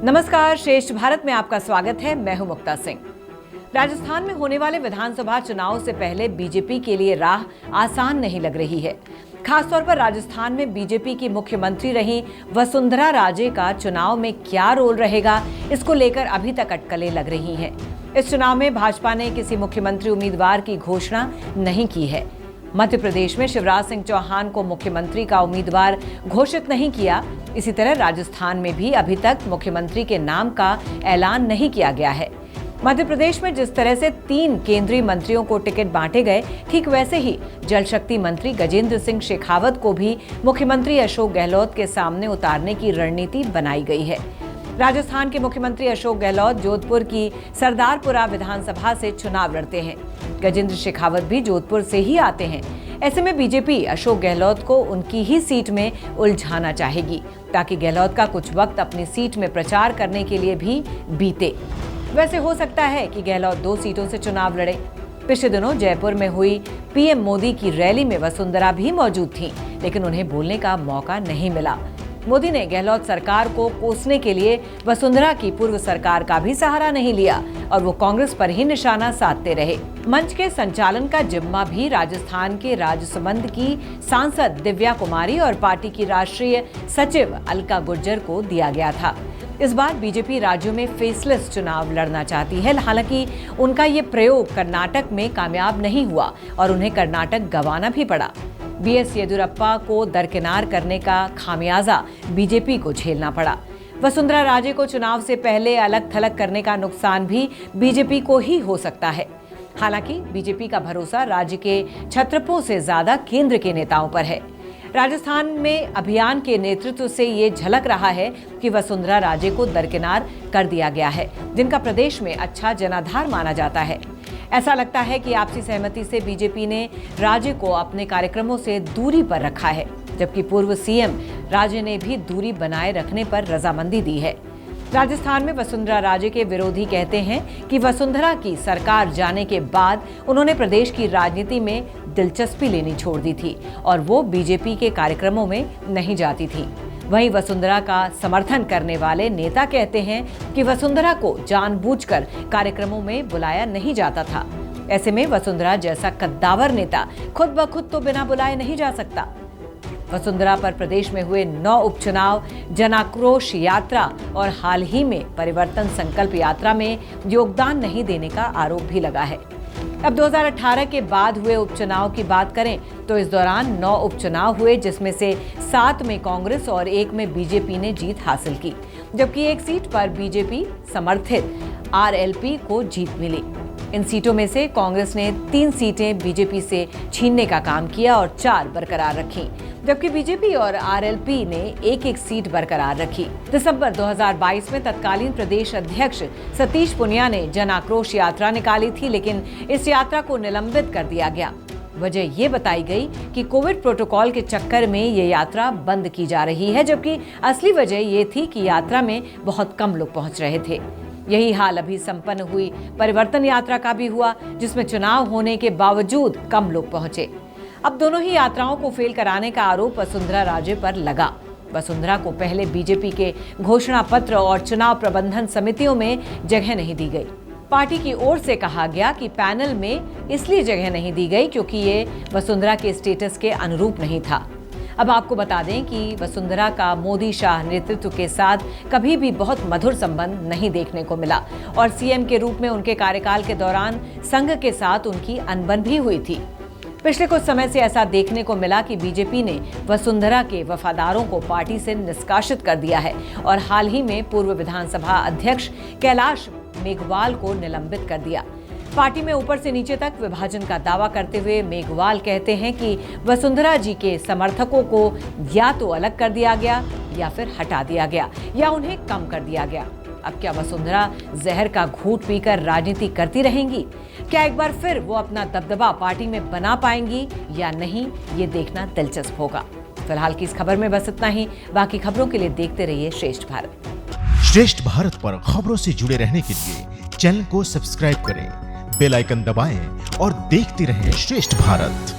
नमस्कार, श्रेष्ठ भारत में आपका स्वागत है। मैं हूं मुक्ता सिंह। राजस्थान में होने वाले विधानसभा चुनाव से पहले बीजेपी के लिए राह आसान नहीं लग रही है। खासतौर पर राजस्थान में बीजेपी की मुख्यमंत्री रही वसुंधरा राजे का चुनाव में क्या रोल रहेगा, इसको लेकर अभी तक अटकलें लग रही हैं। इस चुनाव में भाजपा ने किसी मुख्यमंत्री उम्मीदवार की घोषणा नहीं की है। मध्य प्रदेश में शिवराज सिंह चौहान को मुख्यमंत्री का उम्मीदवार घोषित नहीं किया। इसी तरह राजस्थान में भी अभी तक मुख्यमंत्री के नाम का ऐलान नहीं किया गया है। मध्य प्रदेश में जिस तरह से 3 केंद्रीय मंत्रियों को टिकट बांटे गए, ठीक वैसे ही जल शक्ति मंत्री गजेंद्र सिंह शेखावत को भी मुख्यमंत्री अशोक गहलोत के सामने उतारने की रणनीति बनाई गई है। राजस्थान के मुख्यमंत्री अशोक गहलोत जोधपुर की सरदारपुरा विधानसभा से चुनाव लड़ते हैं। गजेंद्र शेखावत भी जोधपुर से ही आते हैं। ऐसे में बीजेपी अशोक गहलोत को उनकी ही सीट में उलझाना चाहेगी, ताकि गहलोत का कुछ वक्त अपनी सीट में प्रचार करने के लिए भी बीते। वैसे हो सकता है कि गहलोत 2 सीटों से चुनाव लड़े। पिछले दिनों जयपुर में हुई पीएम मोदी की रैली में वसुंधरा भी मौजूद थीं, लेकिन उन्हें बोलने का मौका नहीं मिला। मोदी ने गहलोत सरकार को कोसने के लिए वसुंधरा की पूर्व सरकार का भी सहारा नहीं लिया और वो कांग्रेस पर ही निशाना साधते रहे। मंच के संचालन का जिम्मा भी राजस्थान के राजसमंद की सांसद दिव्या कुमारी और पार्टी की राष्ट्रीय सचिव अलका गुर्जर को दिया गया था। इस बार बीजेपी राज्यों में फेसलेस चुनाव लड़ना चाहती है। हालांकि उनका ये प्रयोग कर्नाटक में कामयाब नहीं हुआ और उन्हें कर्नाटक गंवाना भी पड़ा। बीएस येदियुरप्पा को दरकिनार करने का खामियाजा बीजेपी को झेलना पड़ा। वसुंधरा राजे को चुनाव से पहले अलग थलग करने का नुकसान भी बीजेपी को ही हो सकता है। हालांकि बीजेपी का भरोसा राज्य के क्षत्रपों से ज्यादा केंद्र के नेताओं पर है। राजस्थान में अभियान के नेतृत्व से ये झलक रहा है कि वसुंधरा राजे को दरकिनार कर दिया गया है, जिनका प्रदेश में अच्छा जनाधार माना जाता है। ऐसा लगता है कि आपसी सहमति से बीजेपी ने राजे को अपने कार्यक्रमों से दूरी पर रखा है, जबकि पूर्व सीएम राजे ने भी दूरी बनाए रखने पर रजामंदी दी है। राजस्थान में वसुंधरा राजे के विरोधी कहते हैं कि वसुंधरा की सरकार जाने के बाद उन्होंने प्रदेश की राजनीति में दिलचस्पी लेनी छोड़ दी थी और वो बीजेपी के कार्यक्रमों में नहीं जाती थी। वहीं वसुंधरा का समर्थन करने वाले नेता कहते हैं कि वसुंधरा को जानबूझकर कार्यक्रमों में बुलाया नहीं जाता था। ऐसे में वसुंधरा जैसा कद्दावर नेता खुद ब खुद तो बिना बुलाए नहीं जा सकता। वसुंधरा पर प्रदेश में हुए 9 उपचुनाव, जनाक्रोश यात्रा और हाल ही में परिवर्तन संकल्प यात्रा में योगदान नहीं देने का आरोप भी लगा है। अब 2018 के बाद हुए उपचुनाव की बात करें तो इस दौरान 9 उपचुनाव हुए, जिसमें से 7 में कांग्रेस और 1 में बीजेपी ने जीत हासिल की, जबकि 1 सीट पर बीजेपी समर्थित आरएलपी को जीत मिली। इन सीटों में से कांग्रेस ने 3 सीटें बीजेपी से छीनने का काम किया और 4 बरकरार रखी, जबकि बीजेपी और आरएलपी ने 1-1 सीट बरकरार रखी। दिसंबर 2022 में तत्कालीन प्रदेश अध्यक्ष सतीश पुनिया ने जन आक्रोश यात्रा निकाली थी, लेकिन इस यात्रा को निलंबित कर दिया गया। वजह ये बताई गई कि कोविड प्रोटोकॉल के चक्कर में ये यात्रा बंद की जा रही है, जबकि असली वजह ये थी कि यात्रा में बहुत कम लोग पहुंच रहे थे। यही हाल अभी संपन्न हुई परिवर्तन यात्रा का भी हुआ, जिसमें चुनाव होने के बावजूद कम लोग पहुंचे। अब दोनों ही यात्राओं को फेल कराने का आरोप वसुंधरा राजे पर लगा। वसुंधरा को पहले बीजेपी के घोषणा पत्र और चुनाव प्रबंधन समितियों में जगह नहीं दी गई। पार्टी की ओर से कहा गया कि पैनल में इसलिए जगह नहीं दी गई क्योंकि ये वसुंधरा के स्टेटस के अनुरूप नहीं था। अब आपको बता दें कि वसुंधरा का मोदी शाह नेतृत्व के साथ कभी भी बहुत मधुर संबंध नहीं देखने को मिला और सीएम के रूप में उनके कार्यकाल के दौरान संघ के साथ उनकी अनबन भी हुई थी। पिछले कुछ समय से ऐसा देखने को मिला कि बीजेपी ने वसुंधरा के वफादारों को पार्टी से निष्कासित कर दिया है और हाल ही में पूर्व विधानसभा अध्यक्ष कैलाश मेघवाल को निलंबित कर दिया। पार्टी में ऊपर से नीचे तक विभाजन का दावा करते हुए मेघवाल कहते हैं कि वसुंधरा जी के समर्थकों को या तो अलग कर दिया गया या फिर हटा दिया गया या उन्हें कम कर दिया गया। अब क्या वसुंधरा जहर का घूंट पीकर राजनीति करती रहेंगी? क्या एक बार फिर वो अपना दबदबा पार्टी में बना पाएंगी या नहीं, ये देखना दिलचस्प होगा। फिलहाल की इस खबर में बस इतना ही। बाकी खबरों के लिए देखते रहिए श्रेष्ठ भारत। श्रेष्ठ भारत पर खबरों से जुड़े रहने के लिए चैनल को सब्सक्राइब करें, बेल आइकन दबाएं और देखते रहें श्रेष्ठ भारत।